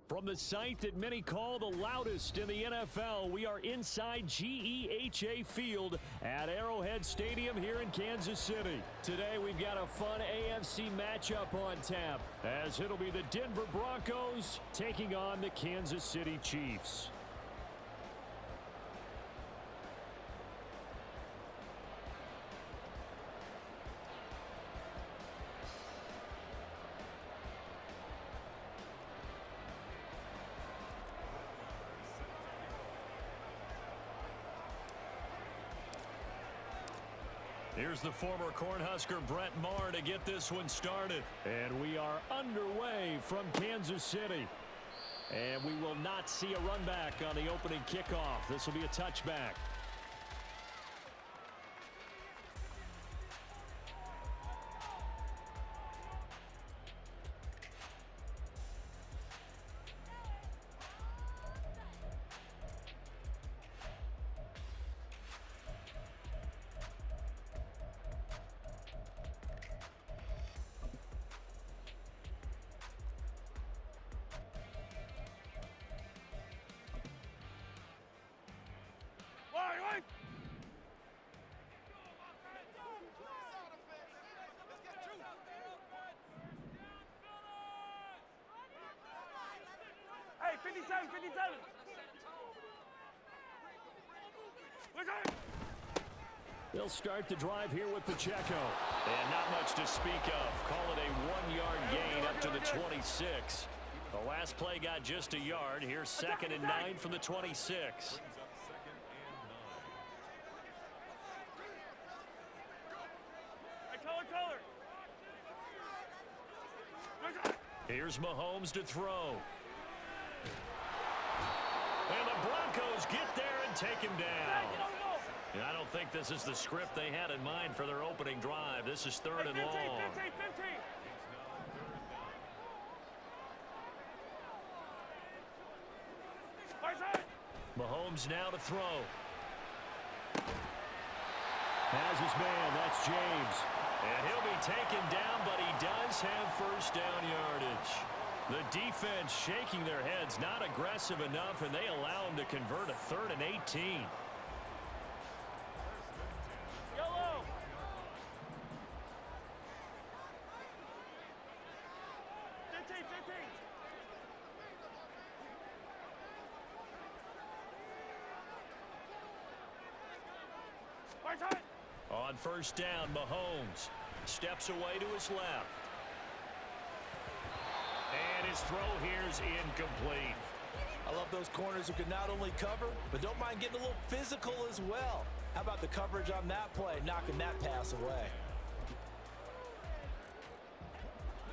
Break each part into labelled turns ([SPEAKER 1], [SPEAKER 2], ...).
[SPEAKER 1] From the site that many call the loudest in the NFL, we are inside GEHA Field at Arrowhead Stadium here in Kansas City. Today we've got a fun AFC matchup on tap, as it'll be the Denver Broncos taking on the Kansas City Chiefs. Here's the former Cornhusker Brett Maher to get this one started. And we are underway from Kansas City. And we will not see a run back on the opening kickoff. This will be a touchback.
[SPEAKER 2] Hey, 57, 57.
[SPEAKER 1] They'll start the drive here with Pacheco. And not much to speak of. Call it a 1-yard gain up to the 26. The last play got just a yard. Here's 2nd and 9 from the 26. Here's Mahomes to throw. And the Broncos get there and take him down. And I don't think this is the script they had in mind for their opening drive. This is 3rd and long.
[SPEAKER 2] 15.
[SPEAKER 1] Mahomes now to throw. Has his man, that's James. And he'll be taken down, but he does have first down yardage. The defense shaking their heads, not aggressive enough, and they allow him to convert a 3rd and 18.
[SPEAKER 2] Yellow.
[SPEAKER 1] On first down, Mahomes steps away to his left. And his throw here's incomplete.
[SPEAKER 3] I love those corners who can not only cover, but don't mind getting a little physical as well. How about the coverage on that play, knocking that pass away?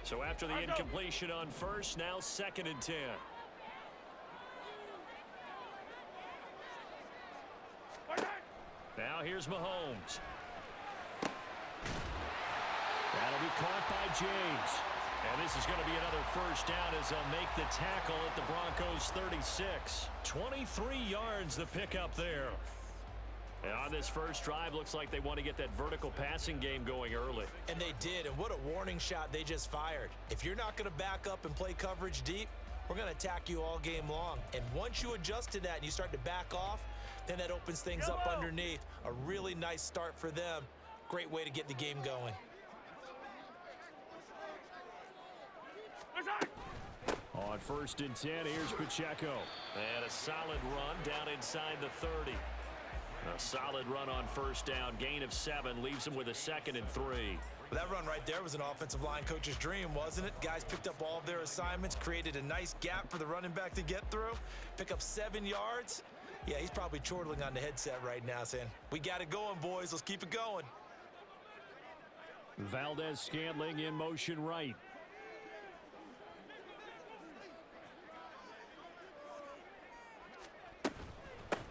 [SPEAKER 1] So after the incompletion on first, now 2nd and 10. Now here's Mahomes. That'll be caught by James. And this is going to be another first down as they'll make the tackle at the Broncos 36. 23 yards the pickup there. And on this first drive, looks like they want to get that vertical passing game going early.
[SPEAKER 3] And they did, and what a warning shot they just fired. If you're not going to back up and play coverage deep, we're going to attack you all game long. And once you adjust to that and you start to back off, then that opens things up underneath. A really nice start for them. Great way to get the game going.
[SPEAKER 1] On 1st and 10, here's Pacheco. And a solid run down inside the 30. A solid run on first down. Gain of 7 leaves him with a 2nd and 3.
[SPEAKER 3] That run right there was an offensive line coach's dream, wasn't it? Guys picked up all of their assignments, created a nice gap for the running back to get through, pick up 7 yards. Yeah, he's probably chortling on the headset right now saying, we got it going, boys. Let's keep it going.
[SPEAKER 1] Valdez-Scantling in motion right.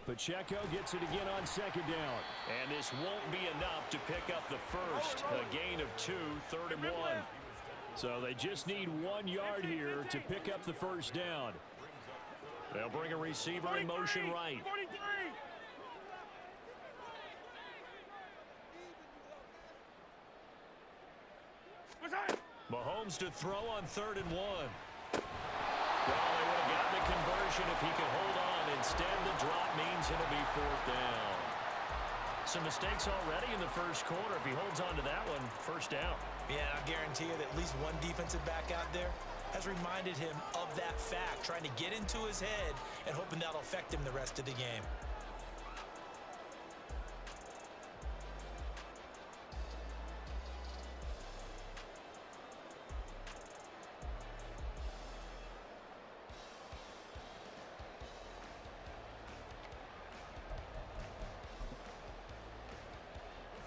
[SPEAKER 1] Pacheco gets it again on 2nd down. And this won't be enough to pick up the first. A gain of 2, 3rd and 1. So they just need 1 yard here to pick up the first down. They'll bring a receiver in motion right.
[SPEAKER 2] 43.
[SPEAKER 1] Mahomes to throw on 3rd and 1. Well, they would have gotten the conversion if he could hold on. Instead, the drop means it'll be fourth down. Some mistakes already in the first quarter. If he holds on to that one, first down.
[SPEAKER 3] Yeah, I guarantee you that at least one defensive back out there has reminded him of that fact, trying to get into his head and hoping that'll affect him the rest of the game.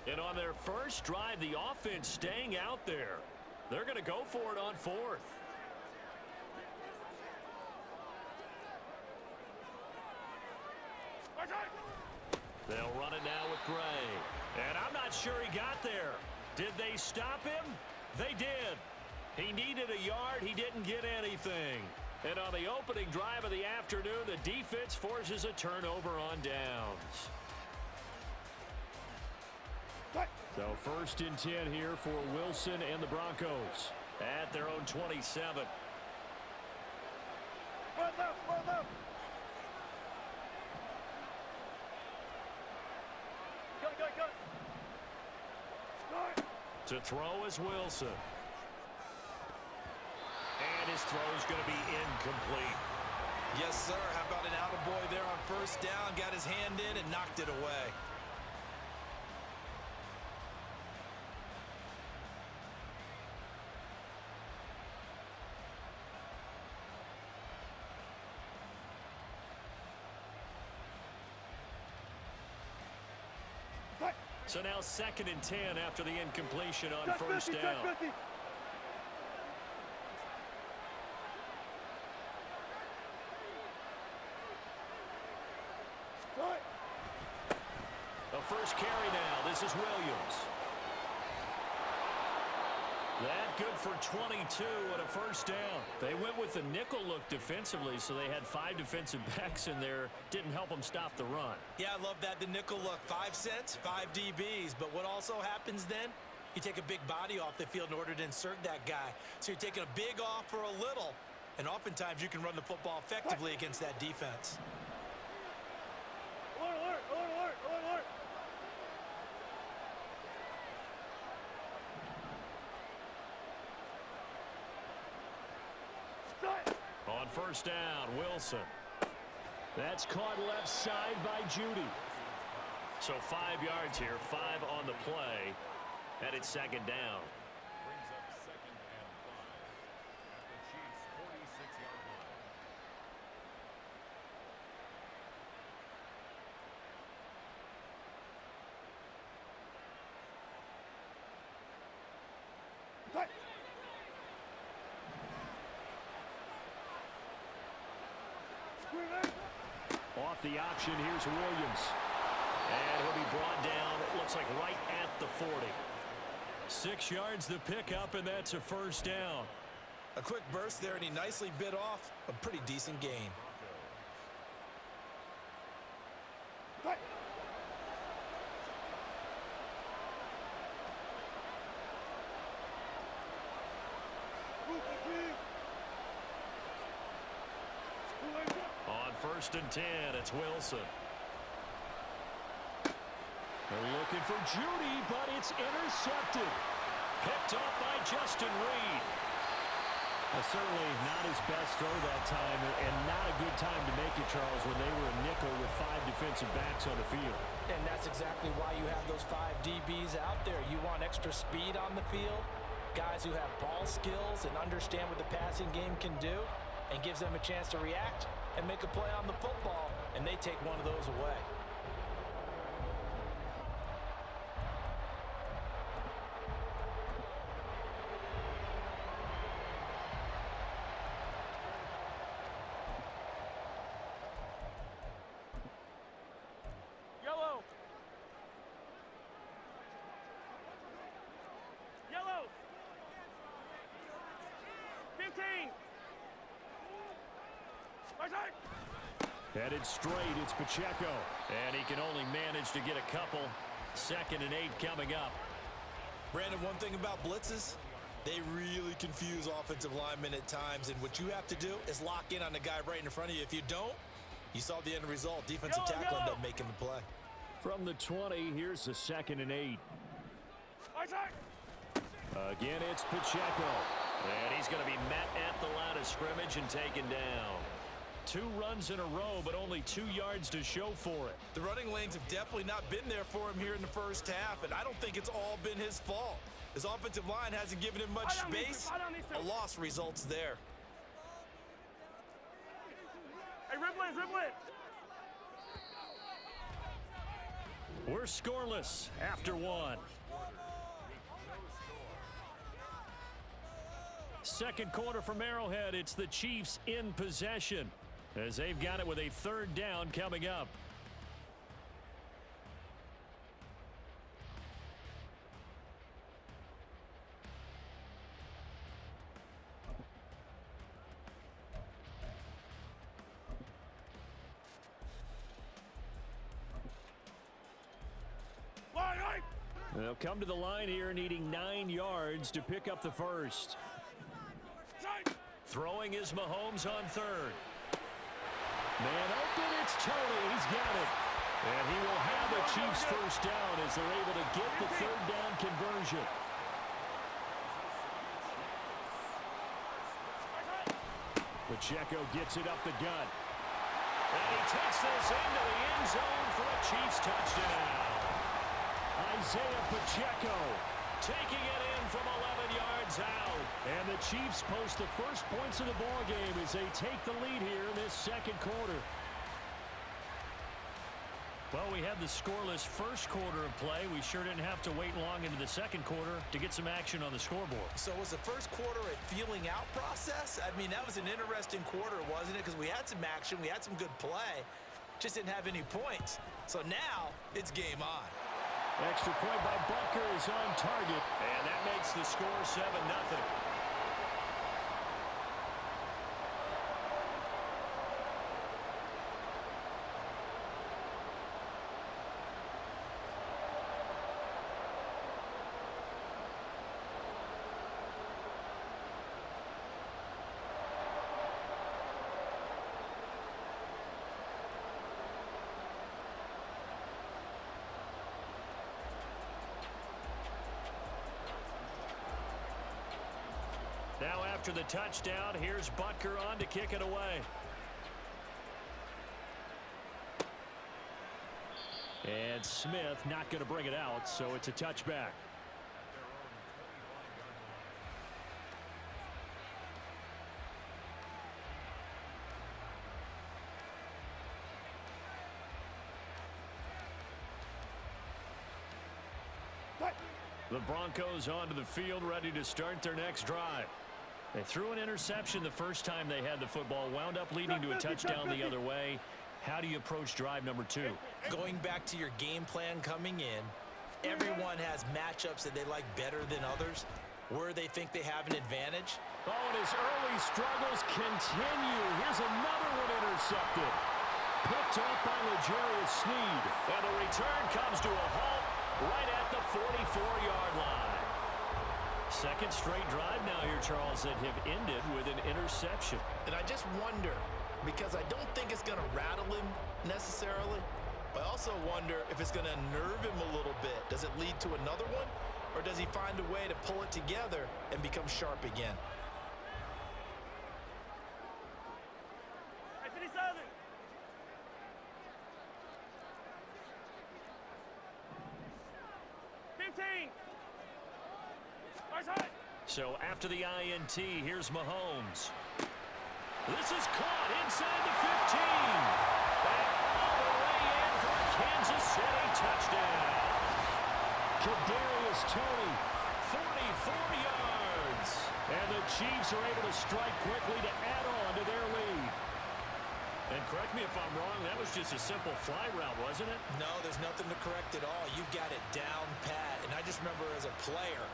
[SPEAKER 1] And on their first drive, the offense staying out there. They're going to go for it on fourth. They'll run it now with Gray. And I'm not sure he got there. Did they stop him? They did. He needed a yard. He didn't get anything. And on the opening drive of the afternoon, the defense forces a turnover on downs. So first and 10 here for Wilson and the Broncos at their own 27. To throw is Wilson. And his throw is going to be incomplete.
[SPEAKER 3] Yes, sir. How about an attaboy there on first down? Got his hand in and knocked it away.
[SPEAKER 1] So now second and 10 after the incompletion on first down. A first carry now. This is Williams. That good for 22 and a first down. They went with the nickel look defensively, so they had 5 defensive backs in there. Didn't help them stop the run.
[SPEAKER 3] Yeah, I love that. The nickel look. 5 cents, 5 DBs. But what also happens then? You take a big body off the field in order to insert that guy. So you're taking a big off for a little. And oftentimes you can run the football effectively against that defense.
[SPEAKER 2] Alert, alert, alert, alert, alert.
[SPEAKER 1] On first down, Wilson. That's caught left side by Judy. So 5 yards here, 5 on the play, and it's second down.
[SPEAKER 4] Brings up second and 5 at the Chiefs' 46-yard line.
[SPEAKER 1] Off the option, here's Williams. And he'll be brought down, it looks like right at the 40. 6 yards the pickup, and that's a first down.
[SPEAKER 3] A quick burst there, and he nicely bit off a pretty decent gain.
[SPEAKER 1] On first and 10, it's Wilson. They're looking for Judy, but it's intercepted. Picked off by Justin Reed. Certainly not his best throw that time, and not a good time to make it, Charles, when they were a nickel with 5 defensive backs on the field.
[SPEAKER 3] And that's exactly why you have those 5 DBs out there. You want extra speed on the field, guys who have ball skills and understand what the passing game can do, and gives them a chance to react and make a play on the football, and they take one of those away.
[SPEAKER 2] Yellow. Yellow. 15.
[SPEAKER 1] Headed straight, it's Pacheco. And he can only manage to get a couple. Second and 8 coming up.
[SPEAKER 3] Brandon, one thing about blitzes, They really confuse offensive linemen at times, and what you have to do is lock in on the guy right in front of you. If you don't, you saw the end result. Defensive tackle ended up making the play.
[SPEAKER 1] From the 20, here's the 2nd and 8. Again, it's Pacheco. And he's going to be met at the line of scrimmage and taken down. 2 runs in a row, but only 2 yards to show for it.
[SPEAKER 3] The running lanes have definitely not been there for him here in the first half, and I don't think it's all been his fault. His offensive line hasn't given him much space. A loss results there.
[SPEAKER 2] Hey, ribble it.
[SPEAKER 1] We're scoreless after 1. Second quarter from Arrowhead. It's the Chiefs in possession as they've got it with a 3rd down coming up. They'll come to the line here needing 9 yards to pick up the first. Throwing is Mahomes on 3rd. Man open, it's Tony. He's got it. And he will have the Chiefs first down as they're able to get the 3rd down conversion. Pacheco gets it up the gut. And he takes this into the end zone for a Chiefs touchdown. Isaiah Pacheco taking it in from 11 yards out. And the Chiefs post the first points of the ballgame as they take the lead here in this second quarter. Well, we had the scoreless first quarter of play. We sure didn't have to wait long into the second quarter to get some action on the scoreboard.
[SPEAKER 3] So was the first quarter a feeling out process? I mean, that was an interesting quarter, wasn't it? Because we had some action, we had some good play, just didn't have any points. So now it's game on.
[SPEAKER 1] Extra point by Butker is on target, and that makes the score 7-0. Now after the touchdown, here's Butker on to kick it away. And Smith not going to bring it out, so it's a touchback. The Broncos onto the field, ready to start their next drive. They threw an interception the first time they had the football, wound up leading to a touchdown the other way. How do you approach drive number 2?
[SPEAKER 3] Going back to your game plan coming in, everyone has matchups that they like better than others, where they think they have an advantage.
[SPEAKER 1] Oh, and his early struggles continue. Here's another one intercepted. Picked up by L'Jarius Sneed. And the return comes to a halt right at the 44-yard line. Second straight drive now here, Charles, that have ended with an interception.
[SPEAKER 3] And I just wonder, because I don't think it's going to rattle him necessarily, but I also wonder if it's going to unnerve him a little bit. Does it lead to another one, or does he find a way to pull it together and become sharp again?
[SPEAKER 1] So after the INT, here's Mahomes. This is caught inside the 15. And all the way in for a Kansas City touchdown. Kadarius Toney, 44 yards. And the Chiefs are able to strike quickly to add on to their lead. And correct me if I'm wrong, that was just a simple fly route, wasn't it?
[SPEAKER 3] No, there's nothing to correct at all. You've got it down pat. And I just remember as a player,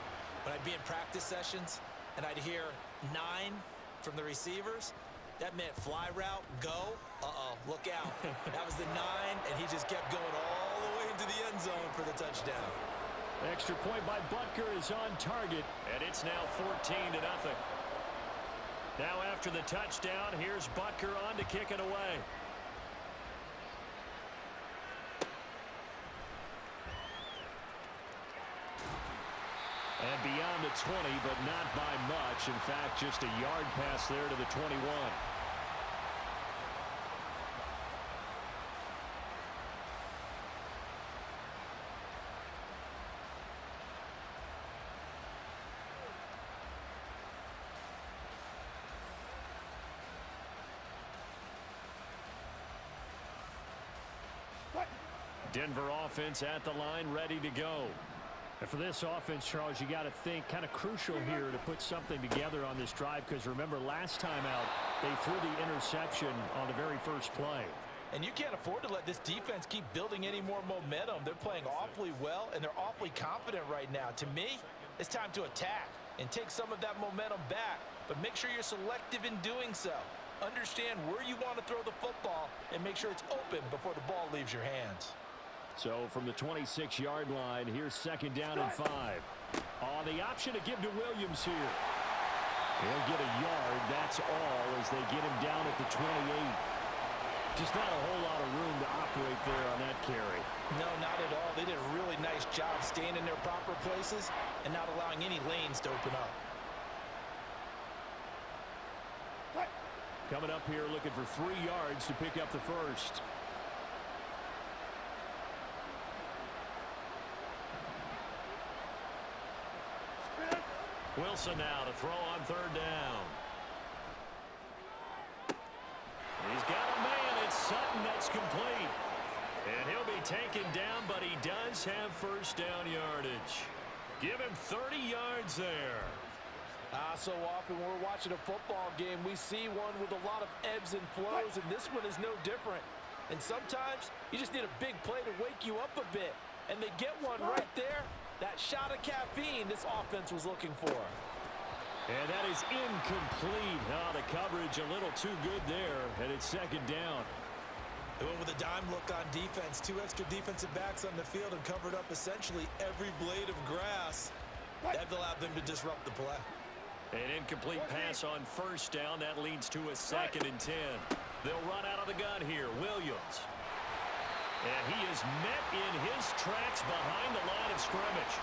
[SPEAKER 3] when I'd be in practice sessions and I'd hear 9 from the receivers, that meant fly route, go, look out. That was the 9, and he just kept going all the way into the end zone for the touchdown.
[SPEAKER 1] Extra point by Butker is on target, and it's now 14-0. Now after the touchdown, here's Butker on to kick it away. And beyond the 20, but not by much. In fact, just a yard pass there to the 21. Denver offense at the line, ready to go. And for this offense, Charles, you got to think kind of crucial here to put something together on this drive, because remember last time out they threw the interception on the very first play.
[SPEAKER 3] And you can't afford to let this defense keep building any more momentum. They're playing awfully well, and they're awfully confident right now. To me, it's time to attack and take some of that momentum back, but make sure you're selective in doing so. Understand where you want to throw the football and make sure it's open before the ball leaves your hands.
[SPEAKER 1] So from the 26-yard line, here's 2nd down and 5. The option to give to Williams here. He'll get a yard, that's all, as they get him down at the 28. Just not a whole lot of room to operate there on that carry.
[SPEAKER 3] No, not at all. They did a really nice job staying in their proper places and not allowing any lanes to open up.
[SPEAKER 1] Coming up here looking for 3 yards to pick up the first. Wilson now to throw on 3rd down. He's got a man. It's Sutton. That's complete. And he'll be taken down, but he does have 1st down yardage. Give him 30 yards there.
[SPEAKER 3] So often when we're watching a football game, we see one with a lot of ebbs and flows, and this one is no different. And sometimes you just need a big play to wake you up a bit. And they get one right there. That shot of caffeine this offense was looking for.
[SPEAKER 1] And that is incomplete. The coverage a little too good there, and it's 2nd down.
[SPEAKER 3] They went with a dime look on defense. 2 extra defensive backs on the field and covered up essentially every blade of grass. That allowed them to disrupt the play.
[SPEAKER 1] An incomplete pass on 1st down. That leads to a 2nd and 10. They'll run out of the gun here. Williams. And he is met in his tracks behind the line of scrimmage.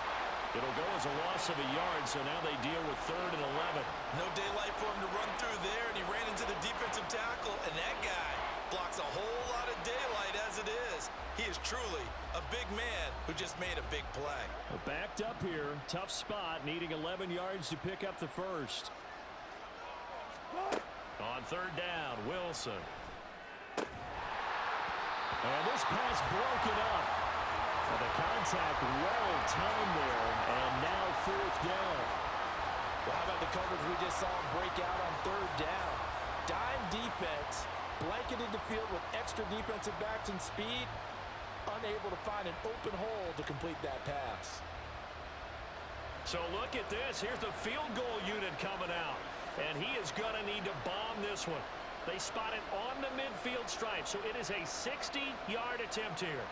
[SPEAKER 1] It'll go as a loss of a yard, so now they deal with 3rd and 11.
[SPEAKER 3] No daylight for him to run through there, and he ran into the defensive tackle, and that guy blocks a whole lot of daylight as it is. He is truly a big man who just made a big play.
[SPEAKER 1] Backed up here, tough spot, needing 11 yards to pick up the first. On 3rd down, Wilson. And this pass broken up. And the contact well timed there, and now 4th down.
[SPEAKER 3] Well, how about the coverage we just saw him break out on 3rd down? Dime defense, blanketed the field with extra defensive backs and speed, unable to find an open hole to complete that pass.
[SPEAKER 1] So look at this. Here's the field goal unit coming out, and he is going to need to bomb this one. They spot it on the midfield stripe, so it is a 60-yard attempt here.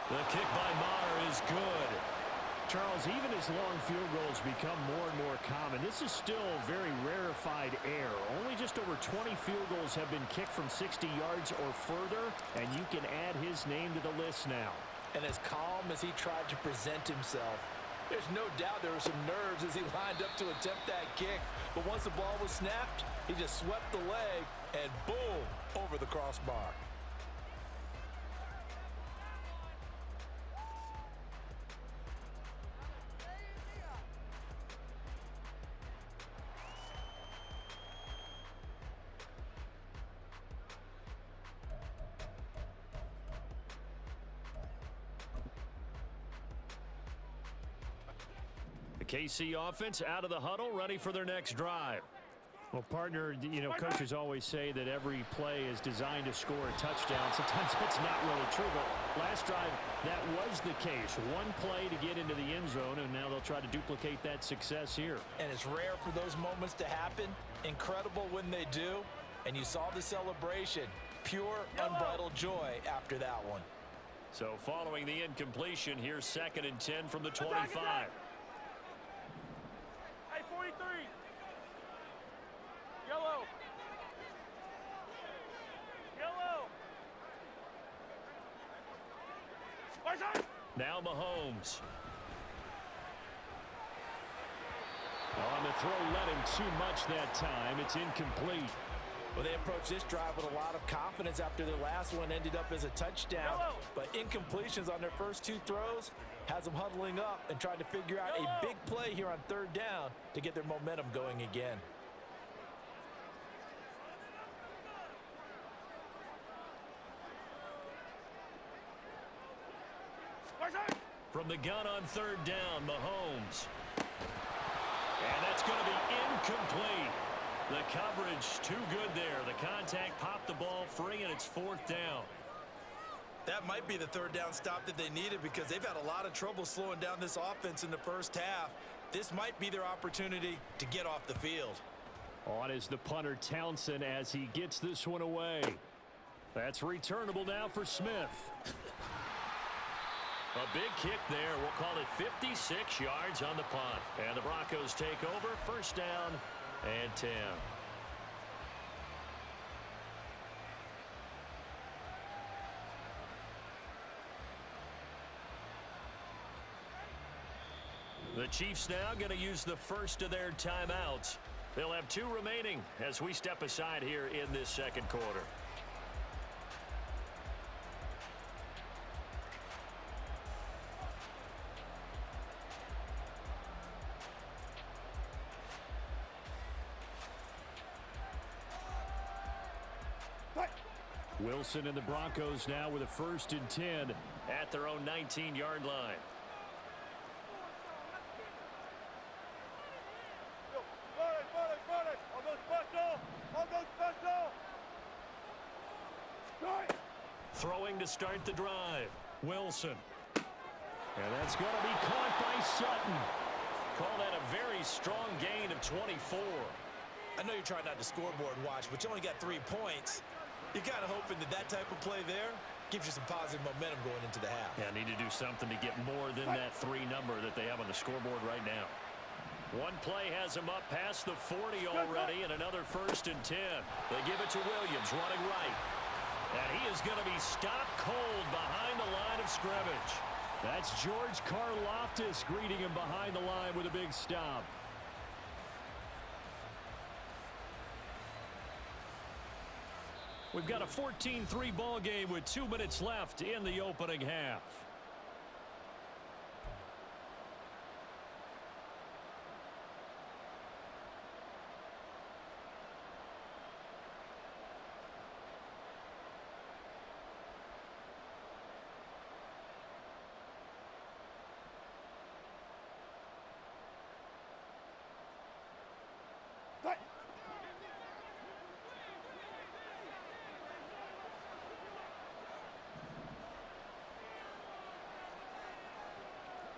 [SPEAKER 1] The kick by Maher is good. Charles, even as long field goals become more and more common, this is still very rarefied air. Only just over 20 field goals have been kicked from 60 yards or further, and you can add his name to the list now.
[SPEAKER 3] And as calm as he tried to present himself, there's no doubt there were some nerves as he lined up to attempt that kick. But once the ball was snapped, he just swept the leg, and boom, over the crossbar.
[SPEAKER 1] KC offense out of the huddle, ready for their next drive. Well, partner, you know, coaches always say that every play is designed to score a touchdown. Sometimes that's not really true, but last drive, that was the case. One play to get into the end zone, and now they'll try to duplicate that success here.
[SPEAKER 3] And it's rare for those moments to happen. Incredible when they do. And you saw the celebration. Pure, unbridled joy after that one.
[SPEAKER 1] So following the incompletion, here's 2nd and 10 from the 25.
[SPEAKER 2] Attack. Hey, 43. Yellow. Yellow.
[SPEAKER 1] Now Mahomes. On the throw, let him too much that time. It's incomplete.
[SPEAKER 3] Well, they approached this drive with a lot of confidence after their last one ended up as a touchdown. But incompletions on their first 2 throws has them huddling up and trying to figure out a big play here on 3rd down to get their momentum going again.
[SPEAKER 1] From the gun on 3rd down, Mahomes. And that's going to be incomplete. The coverage too good there. The contact popped the ball free, and it's 4th down.
[SPEAKER 3] That might be the 3rd down stop that they needed because they've had a lot of trouble slowing down this offense in the first half. This might be their opportunity to get off the field.
[SPEAKER 1] On is the punter Townsend as he gets this one away. That's returnable now for Smith. A big kick there. We'll call it 56 yards on the punt. And the Broncos take over. 1st down and 10. The Chiefs now going to use the first of their timeouts. They'll have 2 remaining as we step aside here in this 2nd quarter. Wilson and the Broncos now with a 1st and 10 at their own 19-yard line. Throwing to start the drive. Wilson. And that's going to be caught by Sutton. Call that a very strong gain of 24.
[SPEAKER 3] I know you're trying not to scoreboard watch, but you only got 3 points. You're kind of hoping that type of play there gives you some positive momentum going into the half.
[SPEAKER 1] Yeah, need to do something to get more than that 3 number that they have on the scoreboard right now. One play has him up past the 40 already, and another 1st and 10. They give it to Williams running right. And he is going to be stopped cold behind the line of scrimmage. That's George Karlaftis greeting him behind the line with a big stop. We've got a 14-3 ball game with 2 minutes left in the opening half.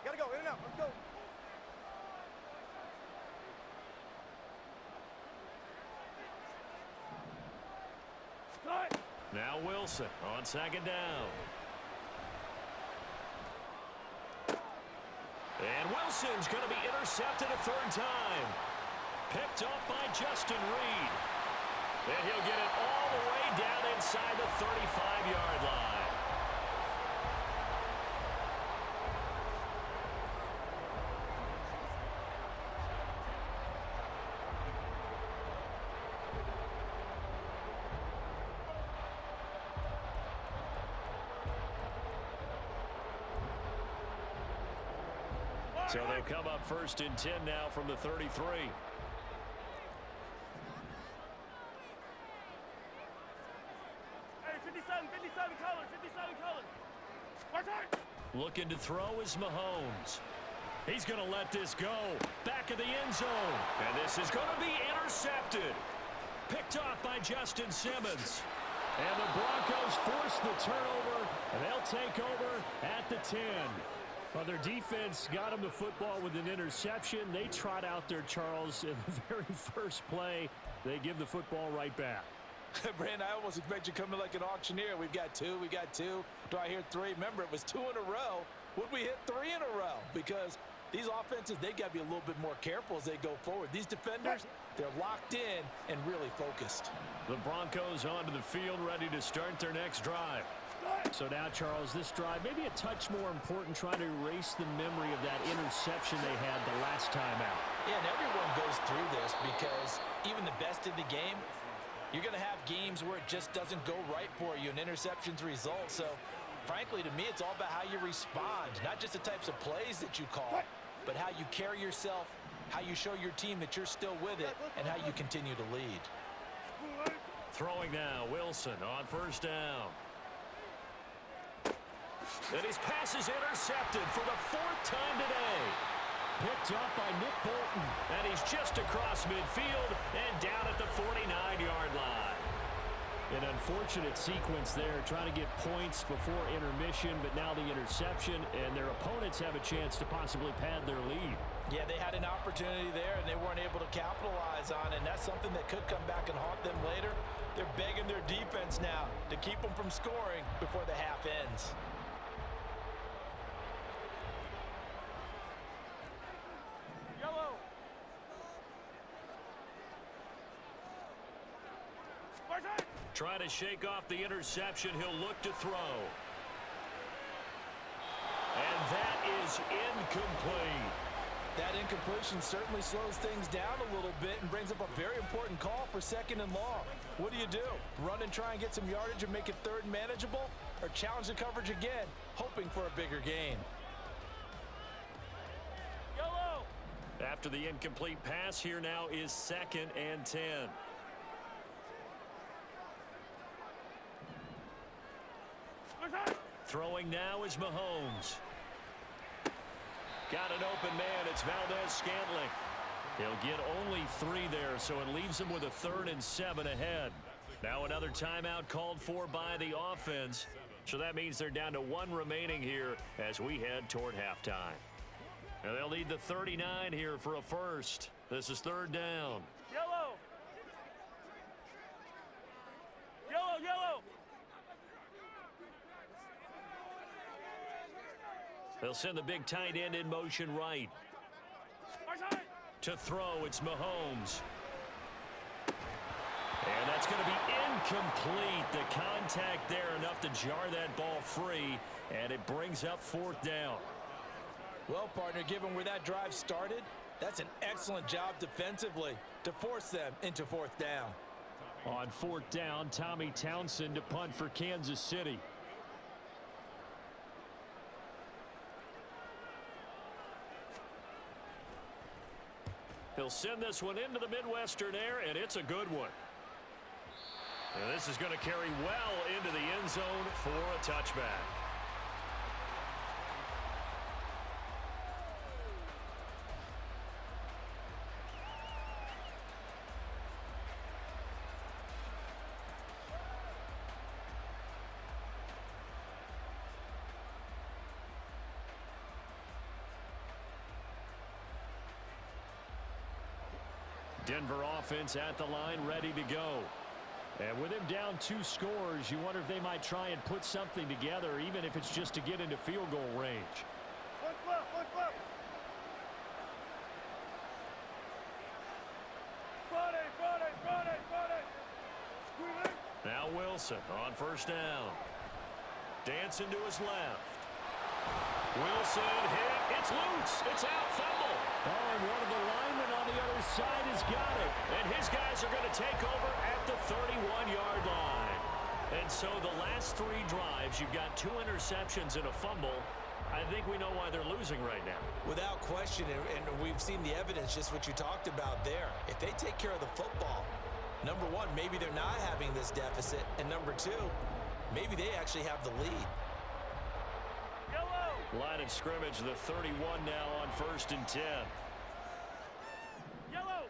[SPEAKER 2] Gotta go, in and out, let's go.
[SPEAKER 1] Now Wilson on 2nd down. And Wilson's going to be intercepted a 3rd time. Picked up by Justin Reed. And he'll get it all the way down inside the 35-yard line. So they'll come up 1st and 10 now from the 33.
[SPEAKER 2] Hey, 57 colors, 57 colors. Watch out!
[SPEAKER 1] Looking to throw is Mahomes. He's going to let this go. Back of the end zone. And this is going to be intercepted. Picked off by Justin Simmons. And the Broncos force the turnover, and they'll take over at the 10. Well, their defense got them the football with an interception. They trot out there, Charles, in the very first play. They give the football right back.
[SPEAKER 3] Brandon, I almost expect you coming like an auctioneer. We've got two. Do I hear three? Remember, it was 2 in a row. Would we hit 3 in a row? Because these offenses, they got to be a little bit more careful as they go forward. These defenders, they're locked in and really focused.
[SPEAKER 1] The Broncos onto the field, ready to start their next drive. So now, Charles, this drive maybe a touch more important, trying to erase the memory of that interception they had the last time out.
[SPEAKER 3] Yeah, and everyone goes through this because even the best in the game, you're going to have games where it just doesn't go right for you, and interceptions result. So, frankly, to me, it's all about how you respond, not just the types of plays that you call, but how you carry yourself, how you show your team that you're still with it, and how you continue to lead.
[SPEAKER 1] Throwing now, Wilson on first down. And his pass is intercepted for the 4th time today. Picked up by Nick Bolton. And he's just across midfield and down at the 49-yard line. An unfortunate sequence there, trying to get points before intermission, but now the interception, and their opponents have a chance to possibly pad their lead.
[SPEAKER 3] Yeah, they had an opportunity there, and they weren't able to capitalize on it, and that's something that could come back and haunt them later. They're begging their defense now to keep them from scoring before the half ends.
[SPEAKER 2] Yellow.
[SPEAKER 1] Trying to shake off the interception. He'll look to throw. And that is incomplete.
[SPEAKER 3] That incompletion certainly slows things down a little bit and brings up a very important call for 2nd and long. What do? Run and try and get some yardage and make it 3rd and manageable? Or challenge the coverage again, hoping for a bigger gain?
[SPEAKER 2] Yellow.
[SPEAKER 1] After the incomplete pass, here now is 2nd and 10. Throwing now is Mahomes. Got an open man. It's Valdez-Scantling. He'll get only 3 there, so it leaves him with a 3rd and 7 ahead. Now another timeout called for by the offense. So that means they're down to 1 remaining here as we head toward halftime. And they'll need the 39 here for a first. This is 3rd down.
[SPEAKER 2] Yellow. Yellow, yellow.
[SPEAKER 1] They'll send the big tight end in motion right. To throw, it's Mahomes. And that's going to be incomplete. The contact there enough to jar that ball free, and it brings up 4th down.
[SPEAKER 3] Well, partner, given where that drive started, that's an excellent job defensively to force them into 4th down.
[SPEAKER 1] On 4th down, Tommy Townsend to punt for Kansas City. He'll send this one into the Midwestern air, and it's a good one. And this is going to carry well into the end zone for a touchback. Denver offense at the line, ready to go. And with him down 2 scores, you wonder if they might try and put something together, even if it's just to get into field goal range.
[SPEAKER 2] One flip. Friday.
[SPEAKER 1] Now Wilson on first down. Dancing to his left. Wilson hit. It's loose. It's out. Fumble. Oh, and one of the linemen on the other side has got it. And his guys are going to take over at the 31-yard line. And so the last 3 drives, you've got 2 interceptions and a fumble. I think we know why they're losing right now.
[SPEAKER 3] Without question, and we've seen the evidence, just what you talked about there. If they take care of the football, number 1, maybe they're not having this deficit. And number 2, maybe they actually have the lead.
[SPEAKER 2] Yellow.
[SPEAKER 1] Line of scrimmage, the 31 now on 1st and 10.
[SPEAKER 2] Yellow.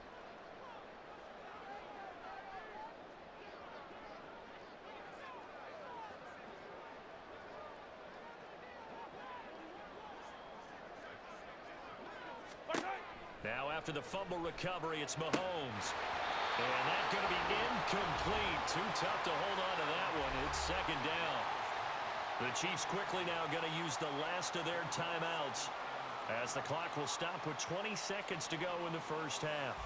[SPEAKER 1] Now after the fumble recovery, it's Mahomes. And that's going to be incomplete. Too tough to hold on to that one. It's 2nd down. The Chiefs quickly now going to use the last of their timeouts as the clock will stop with 20 seconds to go in the first half.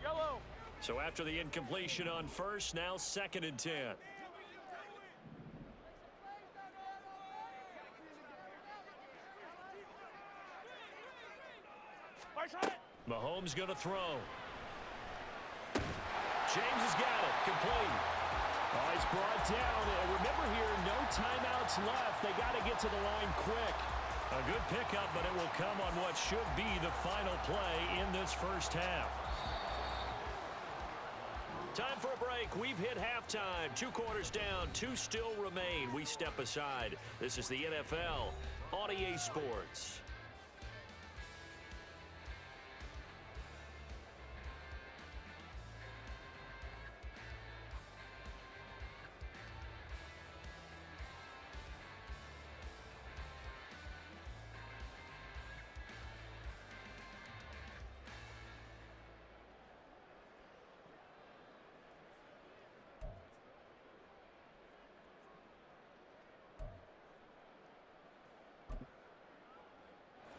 [SPEAKER 2] Yellow.
[SPEAKER 1] So after the incompletion on 1st, now 2nd and 10. Mahomes going to throw. James has got it. Complete. Oh, he's brought down. And remember here, no timeouts left. They got to get to the line quick. A good pickup, but it will come on what should be the final play in this first half. Time for a break. We've hit halftime. 2 quarters down. 2 still remain. We step aside. This is the NFL on EA Sports.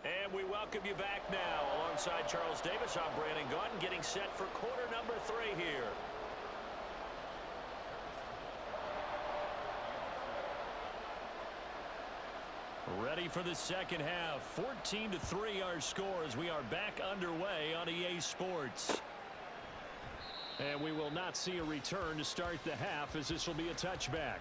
[SPEAKER 1] And we welcome you back now. Alongside Charles Davis, I'm Brandon Gunn, getting set for quarter number 3 here. Ready for the second half. 14-3 our score as we are back underway on EA Sports. And we will not see a return to start the half as this will be a touchback.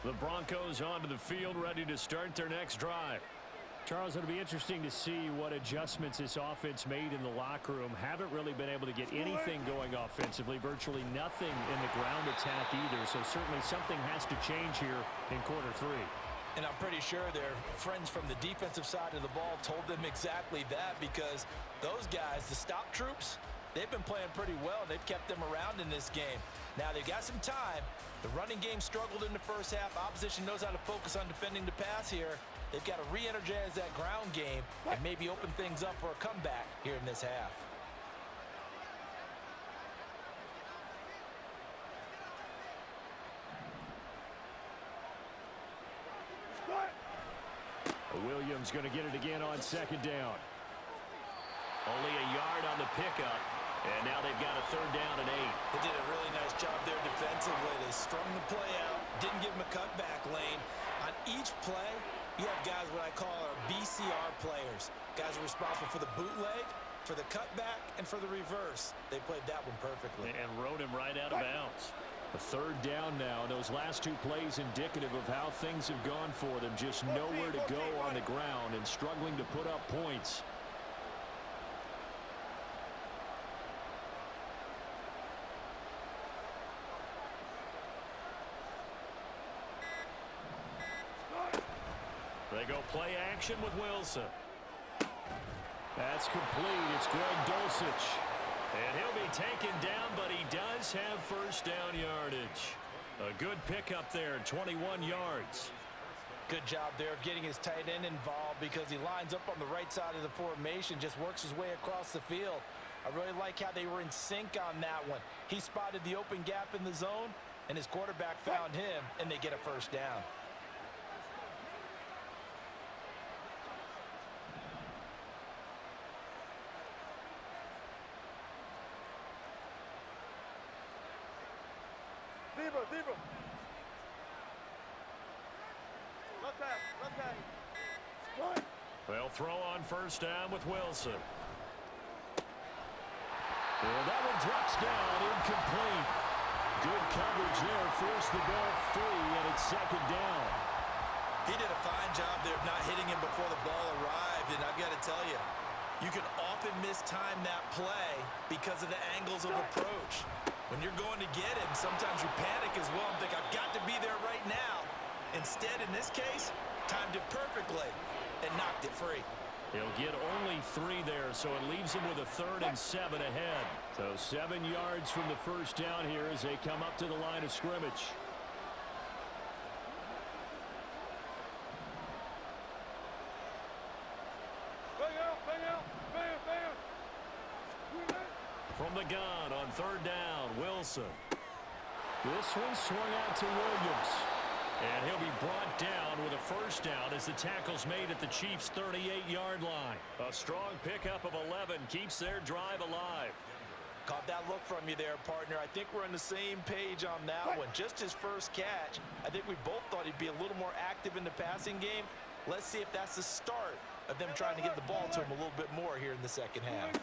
[SPEAKER 1] The Broncos onto the field, ready to start their next drive. Charles, it'll be interesting to see what adjustments this offense made in the locker room. Haven't really been able to get anything going offensively, virtually nothing in the ground attack either. So certainly something has to change here in quarter 3.
[SPEAKER 3] And I'm pretty sure their friends from the defensive side of the ball told them exactly that, because those guys, the stop troops, they've been playing pretty well. They've kept them around in this game. Now they've got some time. The running game struggled in the first half. Opposition knows how to focus on defending the pass here. They've got to re-energize that ground game and maybe open things up for a comeback here in this half.
[SPEAKER 1] Williams going to get it again on 2nd down. Only a yard on the pickup. And now they've got a 3rd down and 8.
[SPEAKER 3] They did a really nice job there defensively. They strung the play out, didn't give them a cutback lane. On each play, you have guys what I call our BCR players. Guys are responsible for the bootleg, for the cutback, and for the reverse. They played that one perfectly.
[SPEAKER 1] And rode him right out of bounds. A 3rd down now. Those last 2 plays indicative of how things have gone for them. Just nowhere to go on the ground and struggling to put up points. They go play action with Wilson. That's complete. It's Greg Dulcich. And he'll be taken down, but he does have 1st down yardage. A good pickup there, 21 yards.
[SPEAKER 3] Good job there of getting his tight end involved, because he lines up on the right side of the formation, just works his way across the field. I really like how they were in sync on that one. He spotted the open gap in the zone, and his quarterback found him, and they get a 1st down.
[SPEAKER 2] Zebra.
[SPEAKER 1] They'll throw on first down with Wilson. And that one drops down, incomplete. Good coverage there, forced the ball free, and it's second down.
[SPEAKER 3] He did a fine job there of not hitting him before the ball arrived, and I've got to tell you, you can often mistime that play because of the angles of approach. When you're going to get him, sometimes you panic as well and think, I've got to be there right now. Instead, in this case, timed it perfectly and knocked it free.
[SPEAKER 1] He'll get only 3 there, so it leaves him with a 3rd and 7 ahead. So 7 yards from the first down here as they come up to the line of scrimmage. From the gun on 3rd down, Wilson. This one swung out to Williams. And he'll be brought down with a first down as the tackle's made at the Chiefs' 38-yard line. A strong pickup of 11 keeps their drive alive.
[SPEAKER 3] Caught that look from you there, partner. I think we're on the same page on that one. Just his first catch, I think we both thought he'd be a little more active in the passing game. Let's see if that's the start of them trying to get the ball to him a little bit more here in the second half.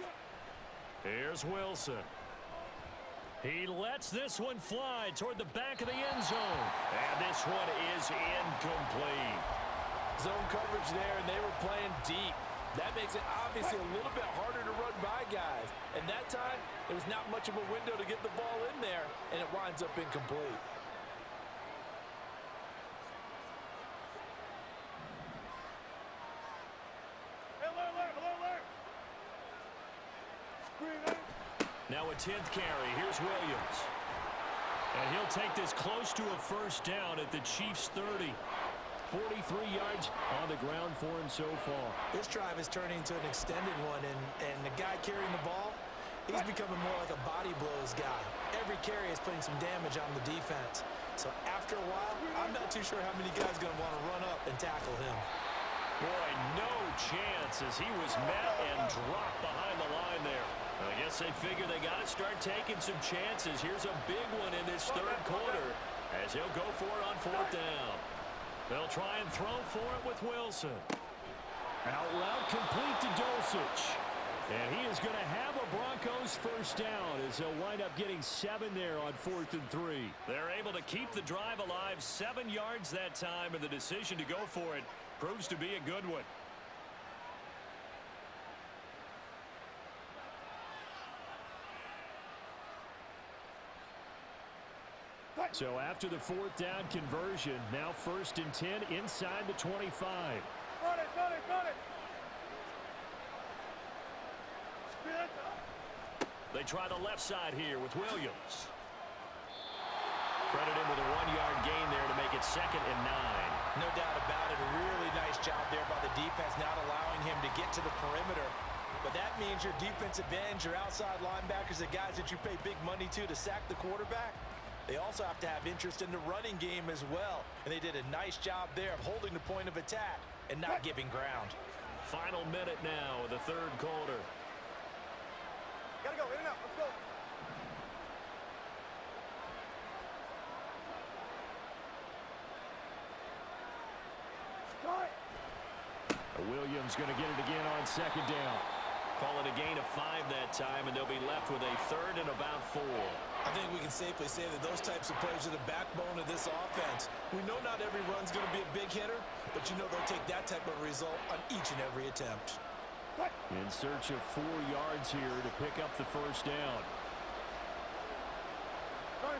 [SPEAKER 1] Here's Wilson. He lets this one fly toward the back of the end zone. And this one is incomplete.
[SPEAKER 3] Zone coverage there, and they were playing deep. That makes it obviously a little bit harder to run by guys. And that time, there was not much of a window to get the ball in there, and it winds up incomplete.
[SPEAKER 1] Now a 10th carry. Here's Williams. And he'll take this close to a first down at the Chiefs' 30. 43 yards on the ground for him so far.
[SPEAKER 3] This drive is turning into an extended one, and the guy carrying the ball, he's becoming more like a body blows guy. Every carry is putting some damage on the defense. So after a while, I'm not too sure how many guys are going to want to run up and tackle him.
[SPEAKER 1] Boy, no chance as he was met and dropped behind the line there. I guess they figure they got to start taking some chances. Here's a big one in this 3rd quarter as he'll go for it on 4th down. They'll try and throw for it with Wilson. Out route complete to Dulcich. And he is going to have a Broncos first down as they'll wind up getting 7 there on 4th and 3. They're able to keep the drive alive, 7 yards that time, and the decision to go for it proves to be a good one. So after the 4th down conversion, now 1st and 10 inside the 25.
[SPEAKER 2] Run it.
[SPEAKER 1] They try the left side here with Williams. Credit him with a 1-yard gain there to make it 2nd and 9.
[SPEAKER 3] No doubt about it. A really nice job there by the defense, not allowing him to get to the perimeter. But that means your defensive ends, your outside linebackers, the guys that you pay big money to sack the quarterback, they also have to have interest in the running game as well. And they did a nice job there of holding the point of attack and not giving ground.
[SPEAKER 1] Final minute now of the 3rd quarter.
[SPEAKER 2] Gotta go, in and out, let's go.
[SPEAKER 1] Williams going to get it again on 2nd down. Call it a gain of 5 that time, and they'll be left with a 3rd and about 4.
[SPEAKER 3] I think we can safely say that those types of plays are the backbone of this offense. We know not every run's going to be a big hitter, but you know they'll take that type of result on each and every attempt.
[SPEAKER 1] In search of 4 yards here to pick up the first down.
[SPEAKER 2] 25.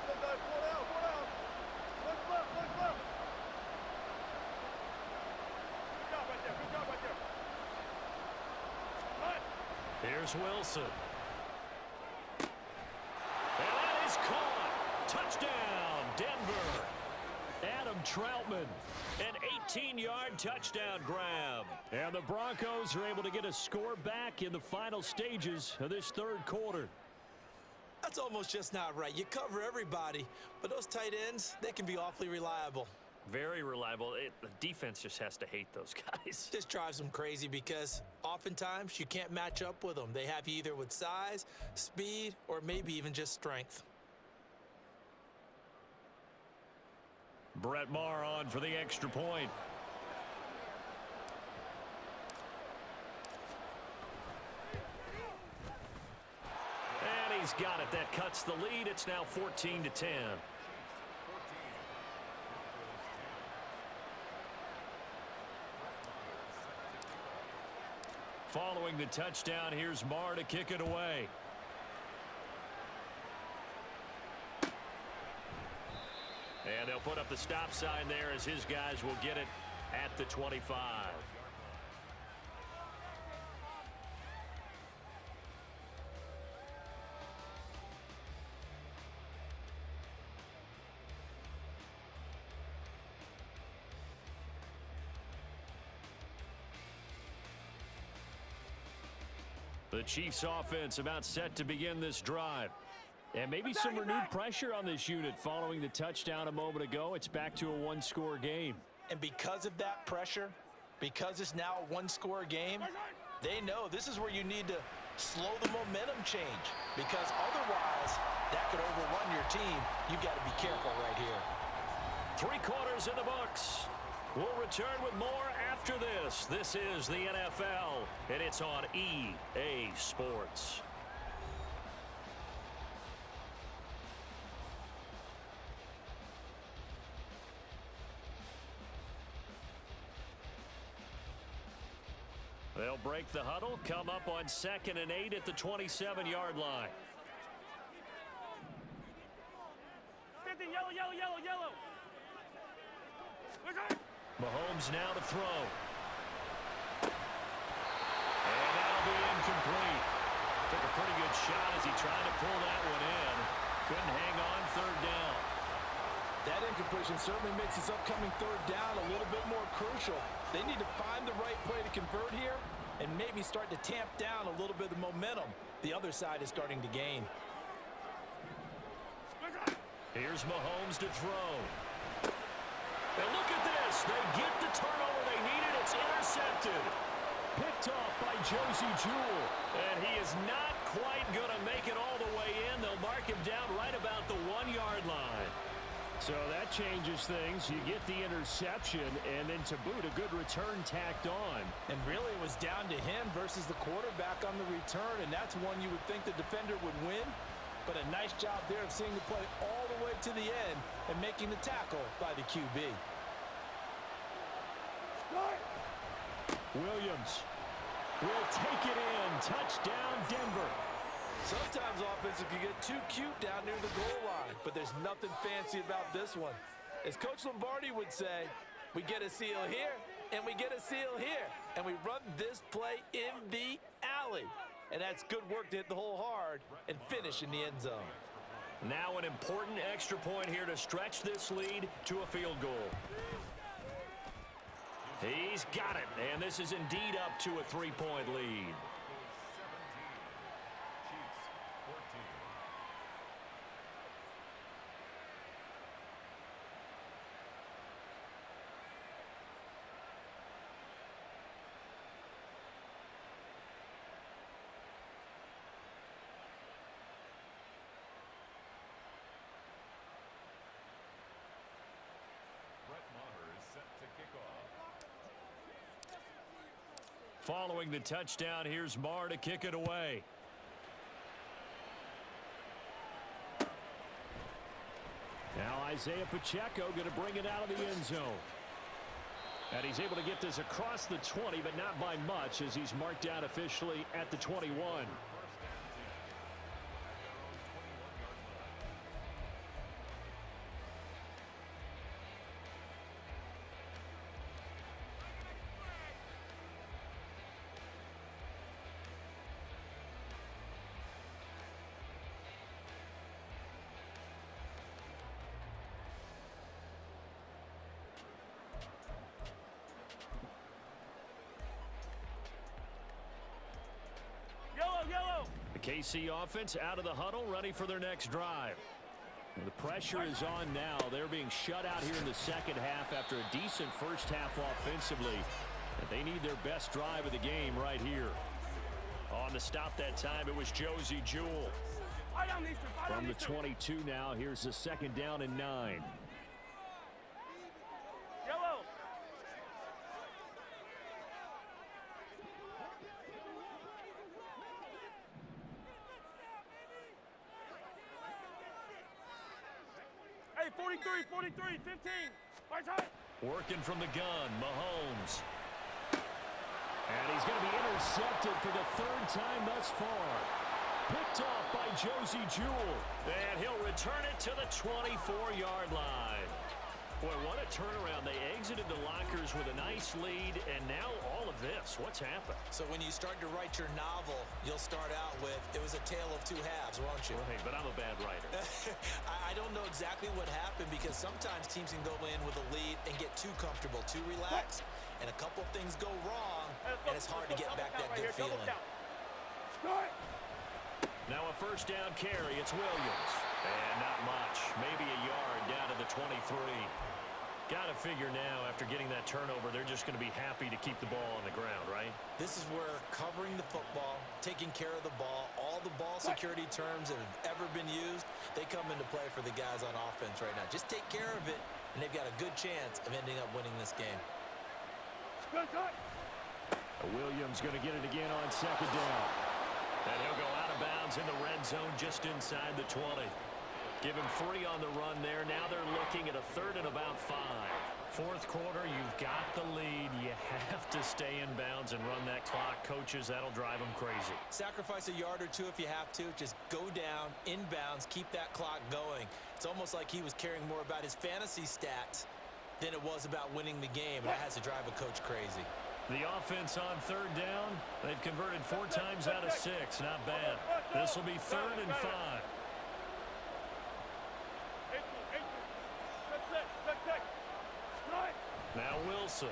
[SPEAKER 2] Good guys, 4 down. Look left. Good job right there. Cut.
[SPEAKER 1] Here's Wilson. And that is caught. Touchdown, Denver. Adam Troutman, an 18-yard touchdown grab. And the Broncos are able to get a score back in the final stages of this 3rd quarter.
[SPEAKER 3] That's almost just not right. You cover everybody, but those tight ends, they can be awfully reliable.
[SPEAKER 1] Very reliable. The defense just has to hate those guys.
[SPEAKER 3] This drives them crazy because oftentimes you can't match up with them. They have you either with size, speed, or maybe even just strength.
[SPEAKER 1] Brett Maher on for the extra point. He's got it. That cuts the lead. It's now 14-10. Following the touchdown, here's Marr to kick it away. And they'll put up the stop sign there as his guys will get it at the 25. The Chiefs offense about set to begin this drive. And maybe some renewed pressure on this unit following the touchdown a moment ago. It's back to a one-score game.
[SPEAKER 3] And because of that pressure, because it's now a one-score game, they know this is where you need to slow the momentum change, because otherwise that could overrun your team. You've got to be careful right here.
[SPEAKER 1] 3 quarters in the books. We'll return with more after this. This is the NFL, and it's on EA Sports. They'll break the huddle, come up on 2nd and 8 at the 27-yard line.
[SPEAKER 2] Yellow, yellow, yellow, yellow.
[SPEAKER 1] Mahomes now to throw. And that'll be incomplete. Took a pretty good shot as he tried to pull that one in. Couldn't hang on 3rd down.
[SPEAKER 3] That incompletion certainly makes this upcoming 3rd down a little bit more crucial. They need to find the right play to convert here and maybe start to tamp down a little bit of momentum. The other side is starting to gain.
[SPEAKER 1] Here's Mahomes to throw. And look at this. They get the turnover they needed. It's intercepted. Picked off by Josie Jewell. And he is not quite going to make it all the way in. They'll mark him down right about the 1-yard line. So that changes things. You get the interception, and then to boot, a good return tacked on.
[SPEAKER 3] And really it was down to him versus the quarterback on the return, and that's one you would think the defender would win. But a nice job there of seeing the play all the way to the end and making the tackle by the QB.
[SPEAKER 1] Williams will take it in. Touchdown, Denver.
[SPEAKER 3] Sometimes offense can get too cute down near the goal line, but there's nothing fancy about this one. As Coach Lombardi would say, we get a seal here, and we get a seal here, and we run this play in the alley. And that's good work to hit the hole hard and finish in the end zone.
[SPEAKER 1] Now an important extra point here to stretch this lead to a field goal. He's got it, and this is indeed up to a 3-point lead. Following the touchdown, here's Marr to kick it away. Now Isaiah Pacheco going to bring it out of the end zone. And he's able to get this across the 20, but not by much, as he's marked out officially at the 21. The KC offense out of the huddle, ready for their next drive. And the pressure is on now. They're being shut out here in the second half after a decent first half offensively. And they need their best drive of the game right here. On the stop that time, it was Josie Jewell. From the 22 now, here's the 2nd down and 9.
[SPEAKER 2] 43, 43, 15. Right side.
[SPEAKER 1] Working from the gun, Mahomes. And he's going to be intercepted for the third time thus far. Picked off by Josie Jewell. And he'll return it to the 24-yard line. Boy, what a turnaround. They exited the lockers with a nice lead, and now all of this. What's happened?
[SPEAKER 3] So when you start to write your novel, you'll start out with, it was a tale of two halves, won't you?
[SPEAKER 1] Right, but I'm a bad writer.
[SPEAKER 3] I don't know exactly what happened because sometimes teams can go in with a lead and get too comfortable, too relaxed, and a couple things go wrong, and it's hard to get back that good feeling.
[SPEAKER 1] Now a first down carry. It's Williams. And not much. Maybe a yard down to the 23. Got to figure now, after getting that turnover, they're just going to be happy to keep the ball on the ground, right?
[SPEAKER 3] This is where covering the football, taking care of the ball, all the ball security terms that have ever been used, they come into play for the guys on offense right now. Just take care of it, and they've got a good chance of ending up winning this game.
[SPEAKER 1] Williams going to get it again on second down. And he'll go out of bounds in the red zone just inside the 20. Give him 3 on the run there. Now they're looking at a third and about 5. Fourth quarter, you've got the lead. You have to stay in bounds and run that clock. Coaches, that'll drive them crazy.
[SPEAKER 3] Sacrifice a yard or two if you have to. Just go down, in bounds, keep that clock going. It's almost like he was caring more about his fantasy stats than it was about winning the game. And that has to drive a coach crazy.
[SPEAKER 1] The offense on third down, they've converted 4 times out of 6. Not bad. This will be third and 5. Now Wilson.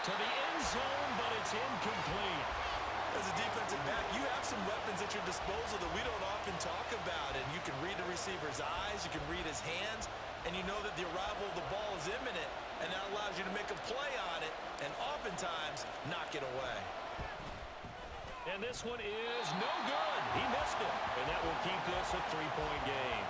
[SPEAKER 1] To the end zone, but it's incomplete.
[SPEAKER 3] As a defensive back, you have some weapons at your disposal that we don't often talk about. And you can read the receiver's eyes, you can read his hands, and you know that the arrival of the ball is imminent, and that allows you to make a play on it and oftentimes knock it away.
[SPEAKER 1] And this one is no good. He missed it, and that will keep this a 3-point game.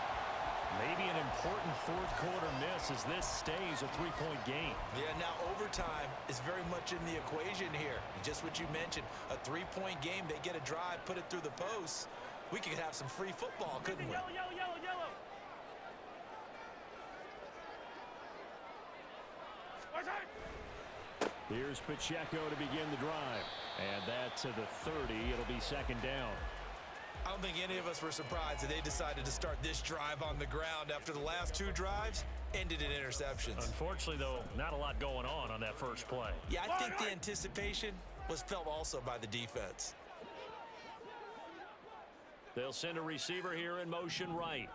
[SPEAKER 1] Maybe an important fourth quarter miss as this stays a 3-point game.
[SPEAKER 3] Yeah, now overtime is very much in the equation here. Just what you mentioned, a 3-point game. They get a drive, put it through the posts. We could have some free football, couldn't we?
[SPEAKER 2] Yellow, yellow, yellow, yellow.
[SPEAKER 1] Here's Pacheco to begin the drive. And that to the 30. It'll be second down.
[SPEAKER 3] I don't think any of us were surprised that they decided to start this drive on the ground after the last 2 drives ended in interceptions.
[SPEAKER 1] Unfortunately, though, not a lot going on that first play.
[SPEAKER 3] Yeah, I think the anticipation was felt also by the defense.
[SPEAKER 1] They'll send a receiver here in motion right.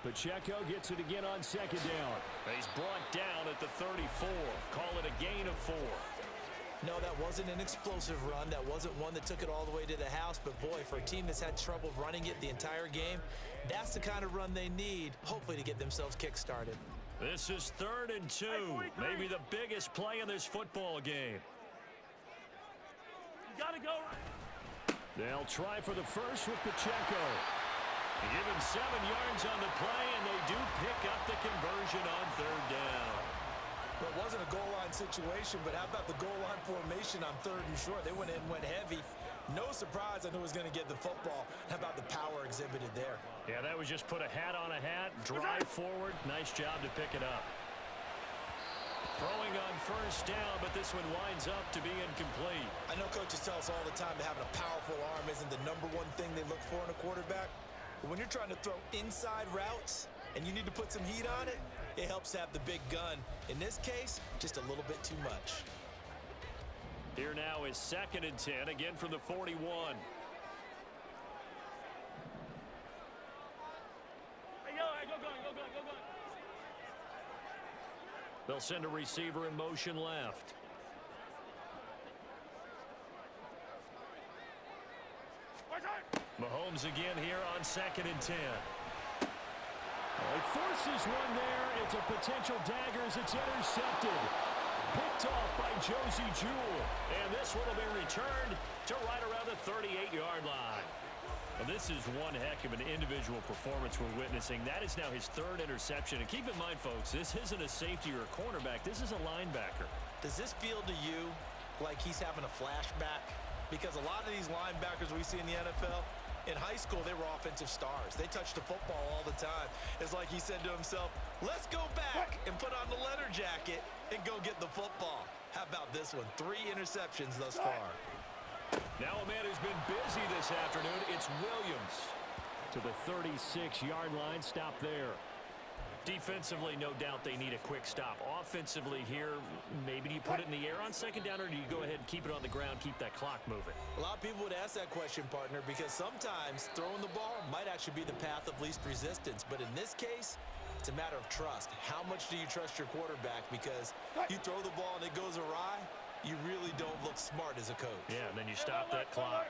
[SPEAKER 1] Pacheco gets it again on second down. He's brought down at the 34. Call it a gain of 4.
[SPEAKER 3] No, that wasn't an explosive run. That wasn't one that took it all the way to the house. But, boy, for a team that's had trouble running it the entire game, that's the kind of run they need, hopefully, to get themselves kick-started.
[SPEAKER 1] This is 3rd and 2. Maybe the biggest play in this football game.
[SPEAKER 2] You got to go.
[SPEAKER 1] They'll try for the first with Pacheco. Give him 7 yards on the play, and they do pick up the conversion on 3rd down.
[SPEAKER 3] Well, it wasn't a goal line situation, but how about the goal line formation on 3rd and short? They went in, went heavy. No surprise on who was going to get the football. How about the power exhibited there?
[SPEAKER 1] Yeah, that was just put a hat on a hat, drive forward. Nice job to pick it up. Throwing on first down, but this one winds up to be incomplete.
[SPEAKER 3] I know coaches tell us all the time that having a powerful arm isn't the #1 thing they look for in a quarterback. But when you're trying to throw inside routes and you need to put some heat on it, it helps have the big gun. In this case, just a little bit too much.
[SPEAKER 1] Here now is 2nd and 10, again from the 41.
[SPEAKER 2] Hey, yellow, hey, go going.
[SPEAKER 1] They'll send a receiver in motion left. Mahomes again here on 2nd and 10. He forces one there. It's a potential dagger as it's intercepted. Picked off by Josie Jewell. And this one will be returned to right around the 38-yard line. Well, this is one heck of an individual performance we're witnessing. That is now his 3rd interception. And keep in mind, folks, this isn't a safety or a cornerback. This is a linebacker.
[SPEAKER 3] Does this feel to you like he's having a flashback? Because a lot of these linebackers we see in the NFL, in high school, they were offensive stars. They touched the football all the time. It's like he said to himself, let's go back and put on the leather jacket and go get the football. How about this one? 3 interceptions thus far.
[SPEAKER 1] Now a man who's been busy this afternoon, it's Williams. To the 36-yard line, stop there.
[SPEAKER 5] Defensively, no doubt they need a quick stop. Offensively here, maybe do you put it in the air on second down, or do you go ahead and keep it on the ground, keep that clock moving?
[SPEAKER 3] A lot of people would ask that question, partner, because sometimes throwing the ball might actually be the path of least resistance. But in this case, it's a matter of trust. How much do you trust your quarterback? Because you throw the ball and it goes awry, you really don't look smart as a coach.
[SPEAKER 5] Yeah, and then you stop that clock.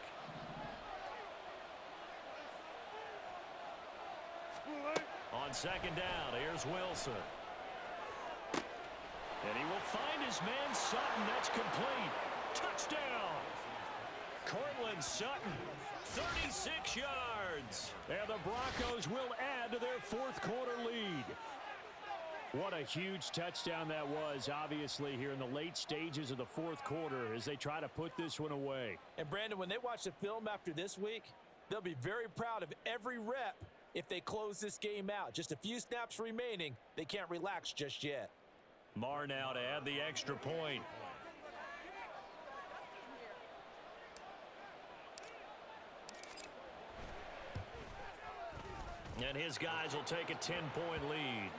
[SPEAKER 1] On second down, here's Wilson. And he will find his man Sutton. That's complete. Touchdown. Cortland Sutton, 36 yards. And the Broncos will add to their fourth quarter lead. What a huge touchdown that was, obviously, here in the late stages of the fourth quarter as they try to put this one away.
[SPEAKER 3] And, Brandon, when they watch the film after this week, they'll be very proud of every rep if they close this game out. Just a few snaps remaining. They can't relax just yet.
[SPEAKER 1] Marr now to add the extra point. And his guys will take a 10-point lead.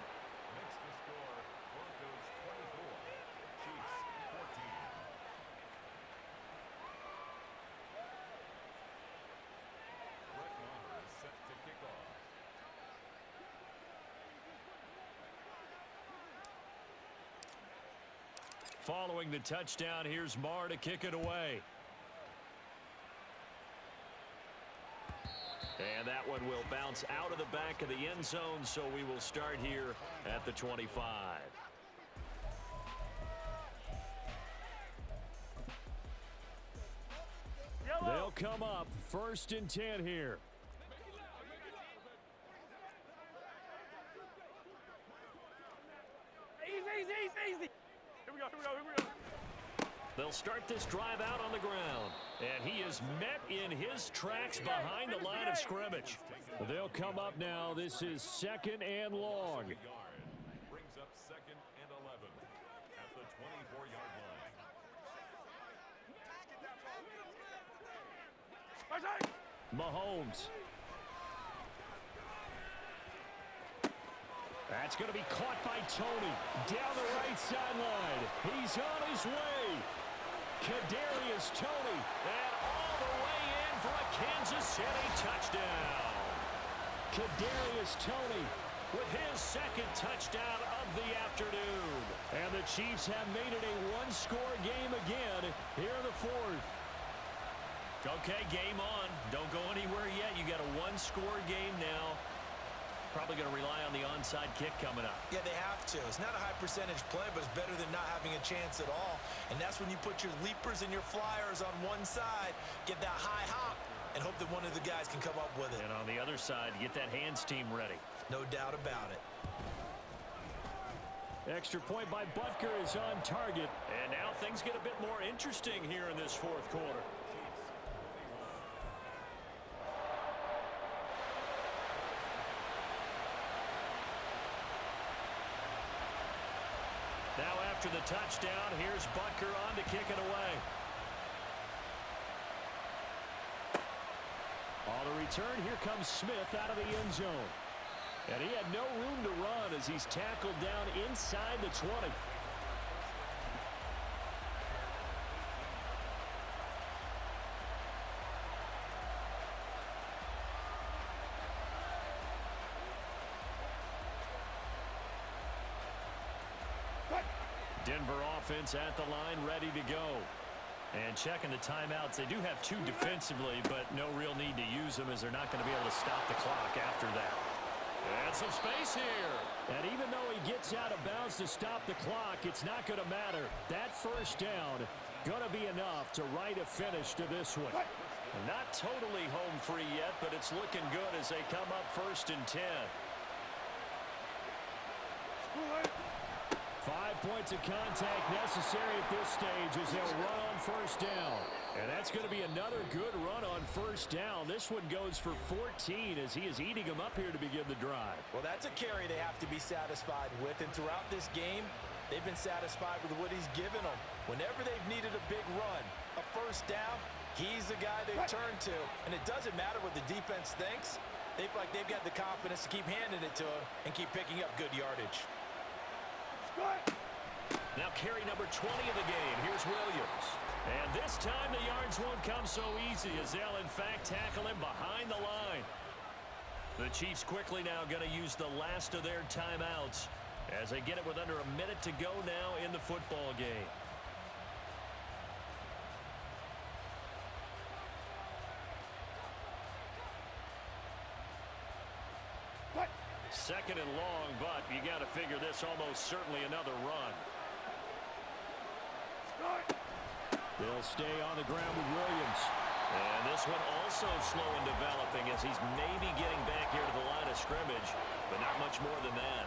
[SPEAKER 1] Following the touchdown, here's Marr to kick it away. And that one will bounce out of the back of the end zone, so we will start here at the 25. They'll come up 1st and 10 here.
[SPEAKER 2] Easy. Here we go.
[SPEAKER 1] They'll start this drive out on the ground. And he is met in his tracks behind the line of scrimmage. They'll come up now. This is 2nd and long.
[SPEAKER 4] Brings up 2nd and 11 at the 24-yard line.
[SPEAKER 1] Mahomes. That's going to be caught by Tony. Down the right sideline. He's on his way. Kadarius Toney. And all the way in for a Kansas City touchdown. Kadarius Toney with his 2nd touchdown of the afternoon. And the Chiefs have made it a one-score game again here in the 4th.
[SPEAKER 5] Okay, game on. Don't go anywhere yet. You got a one-score game now. Probably going to rely on the onside kick coming up.
[SPEAKER 3] Yeah, they have to. It's not a high percentage play, but it's better than not having a chance at all. And that's when you put your leapers and your flyers on one side, get that high hop, and hope that one of the guys can come up with it.
[SPEAKER 5] And on the other side, get that hands team ready.
[SPEAKER 3] No doubt about it.
[SPEAKER 1] Extra point by Butker is on target.
[SPEAKER 5] And now things get a bit more interesting here in this 4th quarter.
[SPEAKER 1] Now after the touchdown, here's Butker on to kick it away. On the return, here comes Smith out of the end zone. And he had no room to run as he's tackled down inside the 20. Denver offense at the line, ready to go. And checking the timeouts. They do have 2 defensively, but no real need to use them as they're not going to be able to stop the clock after that. And some space here. And even though he gets out of bounds to stop the clock, it's not going to matter. That 1st down going to be enough to write a finish to this one.
[SPEAKER 5] Not totally home free yet, but it's looking good as they come up 1st and 10.
[SPEAKER 1] 5-point points of contact necessary at this stage as they'll run on first down. And that's going to be another good run on first down. This one goes for 14 as he is eating them up here to begin the drive.
[SPEAKER 3] Well, that's a carry they have to be satisfied with. And throughout this game, they've been satisfied with what he's given them. Whenever they've needed a big run, a first down, he's the guy they turn to. And it doesn't matter what the defense thinks. They feel like they've got the confidence to keep handing it to him and keep picking up good yardage.
[SPEAKER 5] Now carry number 20 of the game. Here's Williams. And this time the yards won't come so easy as they'll in fact tackle him behind the line. The Chiefs quickly now going to use the last of their timeouts as they get it with under a minute to go now in the football game. Second and long, but you got to figure this almost certainly another run.
[SPEAKER 1] They'll stay on the ground with Williams.
[SPEAKER 5] And this one also slow in developing as he's maybe getting back here to the line of scrimmage, but not much more than that.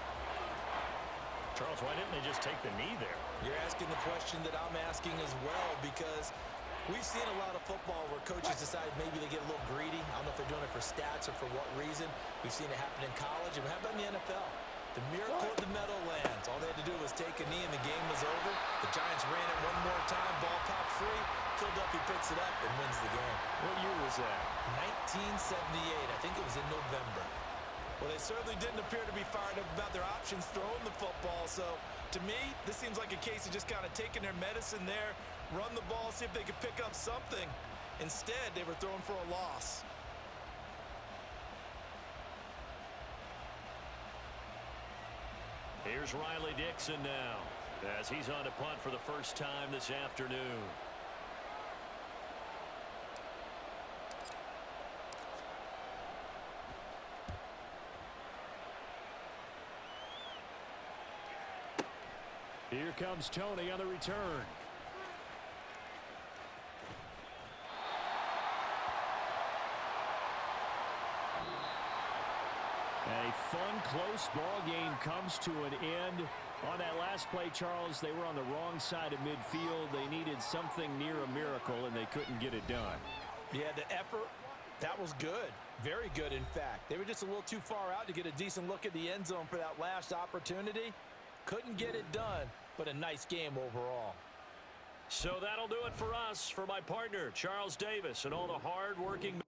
[SPEAKER 5] Charles, why didn't they just take the knee there?
[SPEAKER 3] You're asking the question that I'm asking as well, because we've seen a lot of football where coaches decide maybe they get a little greedy. I don't know if they're doing it for stats or for what reason. We've seen it happen in college. And how about in the NFL? The miracle of the Meadowlands. All they had to do was take a knee and the game was over. The Giants ran it one more time. Ball popped free. Philadelphia picks it up and wins the game.
[SPEAKER 5] What year was that?
[SPEAKER 3] 1978. I think it was in November. Well, they certainly didn't appear to be fired up about their options throwing the football. So, to me, this seems like a case of just kind of taking their medicine there, run the ball, see if they could pick up something. Instead, they were throwing for a loss.
[SPEAKER 5] Here's Riley Dixon now as he's on to punt for the first time this afternoon.
[SPEAKER 1] Here comes Tony on the return. A fun, close ball game comes to an end. On that last play, Charles, they were on the wrong side of midfield. They needed something near a miracle, and they couldn't get it done.
[SPEAKER 3] Yeah, the effort, that was good. Very good, in fact. They were just a little too far out to get a decent look at the end zone for that last opportunity. Couldn't get it done, but a nice game overall.
[SPEAKER 5] So that'll do it for us. For my partner, Charles Davis, and all the hard-working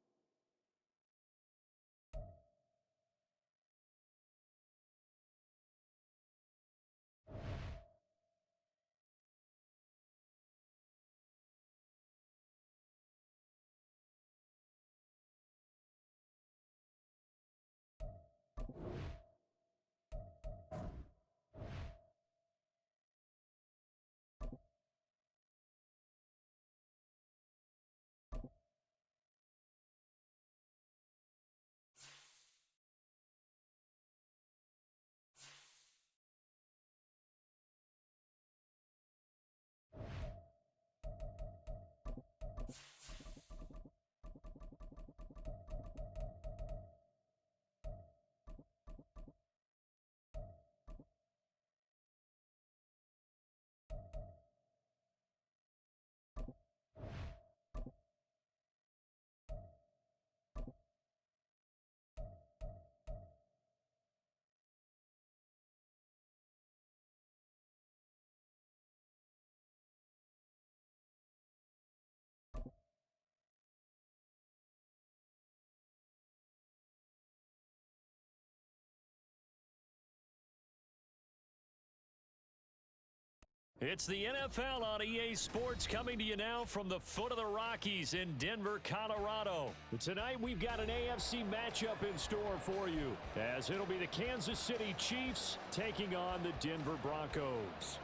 [SPEAKER 5] It's the NFL on EA Sports, coming to you now from the foot of the Rockies in Denver, Colorado.
[SPEAKER 1] Tonight we've got an AFC matchup in store for you, as it'll be the Kansas City Chiefs taking on the Denver Broncos.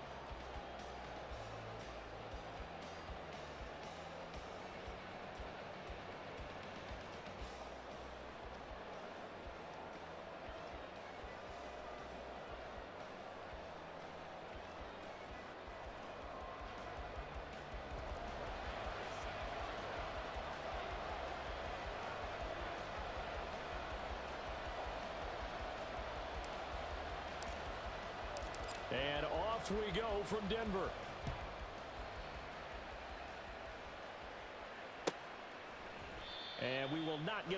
[SPEAKER 1] And off Off we go from Denver.